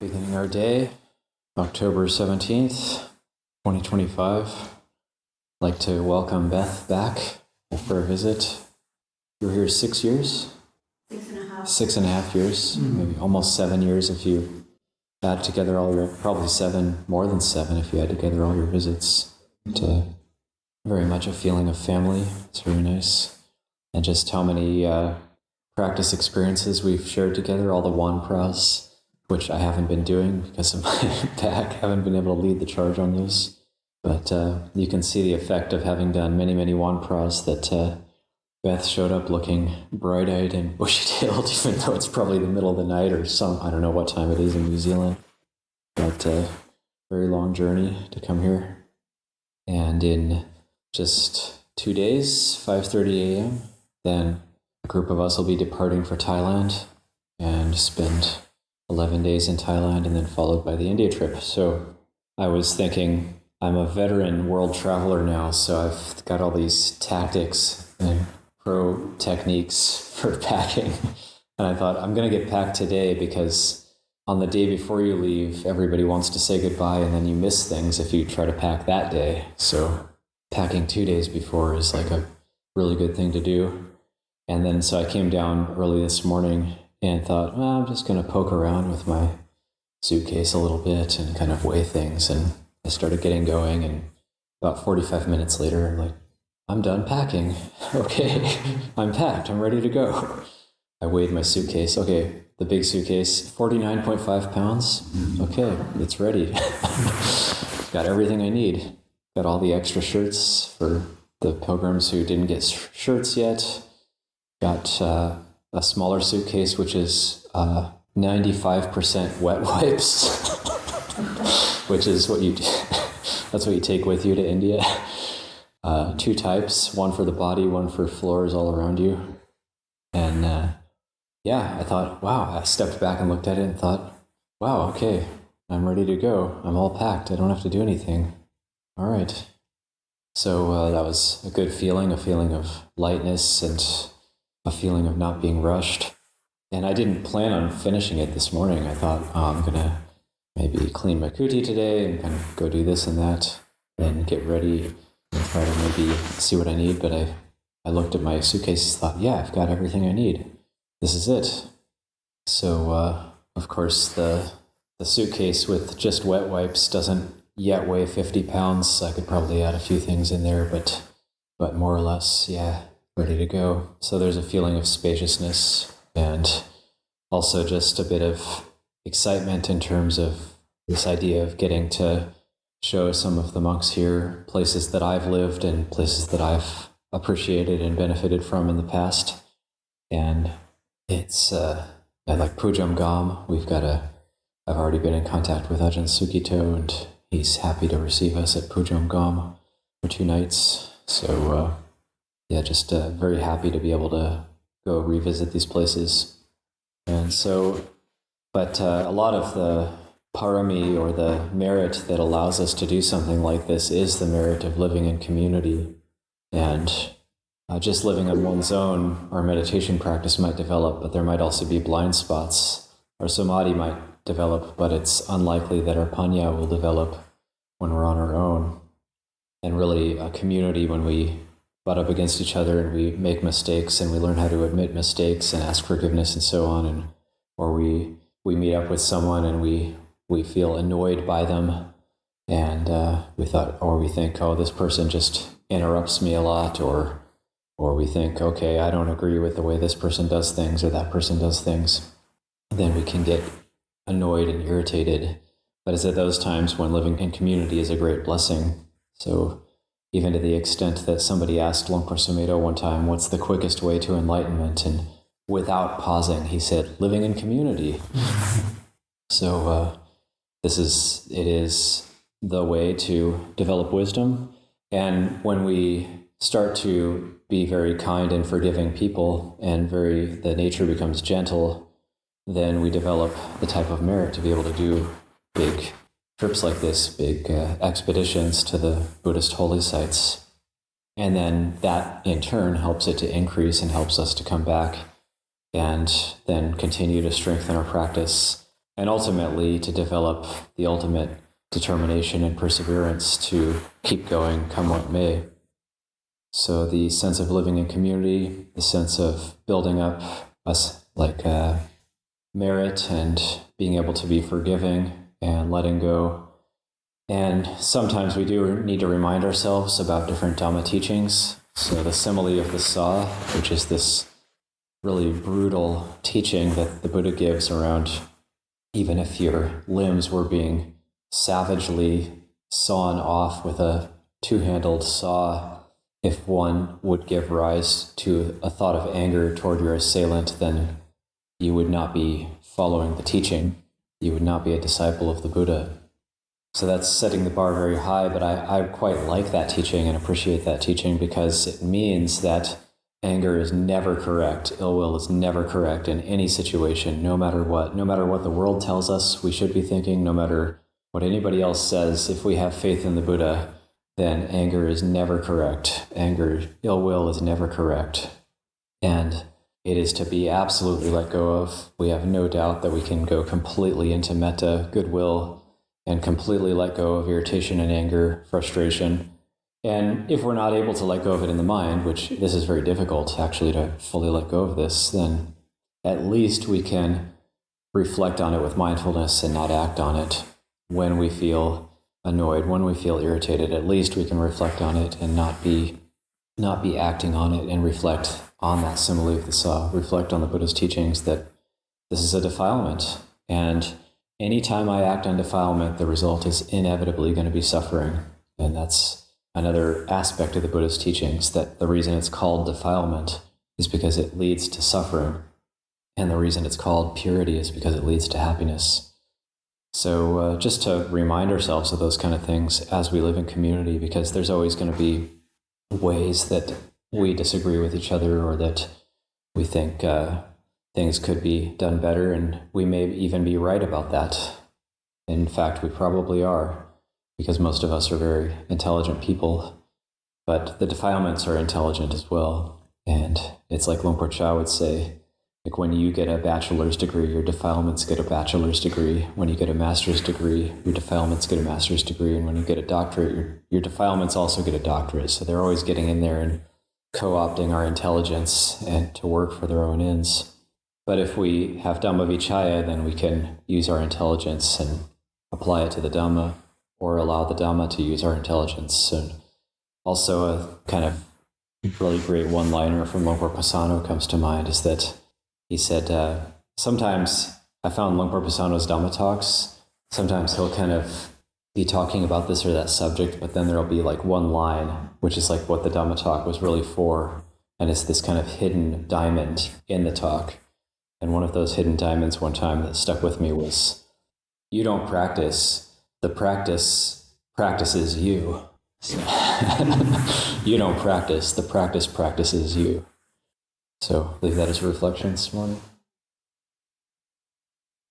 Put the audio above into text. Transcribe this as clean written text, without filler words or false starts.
Beginning our day, October 17th, 2025. I'd like to welcome Beth back for a visit. You were here 6 years? 6.5. 6.5 years, maybe almost 7 years if you add together all your, probably 7, more than 7 if you add together all your visits. Very much a feeling of family. It's very nice. And just how many practice experiences we've shared together, all the Wanpras, which I haven't been doing because of my back. I haven't been able to lead the charge on those. But you can see the effect of having done many, many Wanpras that Beth showed up looking bright-eyed and bushy-tailed, even though it's probably the middle of the night or I don't know what time it is in New Zealand. But very long journey to come here. And in just 2 days, 5:30 a.m., then a group of us will be departing for Thailand and spend 11 days in Thailand and then followed by the India trip. So I was thinking, I'm a veteran world traveler now, so I've got all these tactics and pro techniques for packing. And I thought, I'm going to get packed today because on the day before you leave, everybody wants to say goodbye and then you miss things if you try to pack that day. So packing 2 days before is like a really good thing to do. And then so I came down early this morning and thought, well, I'm just going to poke around with my suitcase a little bit and kind of weigh things. And I started getting going, and about 45 minutes later, I'm like, I'm done packing. Okay, I'm packed. I'm ready to go. I weighed my suitcase. Okay, the big suitcase, 49.5 pounds. Okay, it's ready. Got everything I need. Got all the extra shirts for the pilgrims who didn't get shirts yet. Got a smaller suitcase, which is 95% wet wipes, which is what that's what you take with you to India. 2 types, one for the body, one for floors all around you. And I thought, wow, I stepped back and looked at it and thought, wow, okay, I'm ready to go. I'm all packed. I don't have to do anything. All right. So that was a good feeling, a feeling of lightness and a feeling of not being rushed. And I didn't plan on finishing it this morning. I thought, I'm going to maybe clean my kuti today and kind of go do this and that and get ready and try to maybe see what I need. But I looked at my suitcase and thought, yeah, I've got everything I need. This is it. So, of course, the suitcase with just wet wipes doesn't yet weigh 50 pounds. I could probably add a few things in there, but more or less, yeah, ready to go. So there's a feeling of spaciousness and also just a bit of excitement in terms of this idea of getting to show some of the monks here places that I've lived and places that I've appreciated and benefited from in the past. And it's like Pujam Gam, I've already been in contact with Ajahn Sukito, and he's happy to receive us at Pujam Gam for 2 nights. So just very happy to be able to go revisit these places. And so, but a lot of the parami, or the merit that allows us to do something like this, is the merit of living in community. And just living on one's own, our meditation practice might develop, but there might also be blind spots. Our samadhi might develop, but it's unlikely that our panya will develop when we're on our own. And really, a community, when we butt up against each other and we make mistakes and we learn how to admit mistakes and ask forgiveness and so on, or we meet up with someone and we feel annoyed by them, and we think, oh, this person just interrupts me a lot, or we think, okay, I don't agree with the way this person does things or that person does things, then we can get annoyed and irritated. But it's at those times when living in community is a great blessing. So even to the extent that somebody asked Luang Por Sumedho one time, what's the quickest way to enlightenment? And without pausing, he said, living in community. So it is the way to develop wisdom. And when we start to be very kind and forgiving people, and the nature becomes gentle, then we develop the type of merit to be able to do big trips like this, big expeditions to the Buddhist holy sites. And then that in turn helps it to increase and helps us to come back and then continue to strengthen our practice and ultimately to develop the ultimate determination and perseverance to keep going, come what may. So the sense of living in community, the sense of building up us like merit and being able to be forgiving and letting go. And sometimes we do need to remind ourselves about different Dhamma teachings. So the simile of the saw, which is this really brutal teaching that the Buddha gives around even if your limbs were being savagely sawn off with a two-handled saw, if one would give rise to a thought of anger toward your assailant, then you would not be following the teaching. You would not be a disciple of the Buddha. So that's setting the bar very high, but I quite like that teaching and appreciate that teaching because it means that anger is never correct. Ill will is never correct in any situation, no matter what. No matter what the world tells us we should be thinking, no matter what anybody else says, if we have faith in the Buddha, then anger is never correct. Ill will is never correct. And it is to be absolutely let go of. We have no doubt that we can go completely into metta, goodwill, and completely let go of irritation and anger, frustration. And if we're not able to let go of it in the mind, which this is very difficult actually to fully let go of this, then at least we can reflect on it with mindfulness and not act on it. When we feel annoyed, when we feel irritated, at least we can reflect on it and not be acting on it and reflect on that simile of the saw, reflect on the Buddha's teachings that this is a defilement. And anytime I act on defilement, the result is inevitably going to be suffering. And that's another aspect of the Buddha's teachings, that the reason it's called defilement is because it leads to suffering. And the reason it's called purity is because it leads to happiness. So just to remind ourselves of those kind of things as we live in community, because there's always going to be ways that we disagree with each other or that we think things could be done better, and we may even be right about that. In fact, we probably are, because most of us are very intelligent people, but the defilements are intelligent as well. And it's like Luang Por Chah would say, like when you get a bachelor's degree, your defilements get a bachelor's degree. When you get a master's degree, your defilements get a master's degree. And when you get a doctorate, your defilements also get a doctorate. So they're always getting in there and co-opting our intelligence and to work for their own ends. But if we have Dhamma Vichaya, then we can use our intelligence and apply it to the Dhamma, or allow the Dhamma to use our intelligence. And also a kind of really great one-liner from Luang Por Pasano comes to mind is that he said, sometimes I found Luang Por Pasano's Dhamma talks, sometimes he'll kind of be talking about this or that subject, but then there'll be like one line, which is like what the Dhamma talk was really for. And it's this kind of hidden diamond in the talk. And one of those hidden diamonds one time that stuck with me was, you don't practice, the practice practices you. You don't practice, the practice practices you. So leave that as a reflection this morning.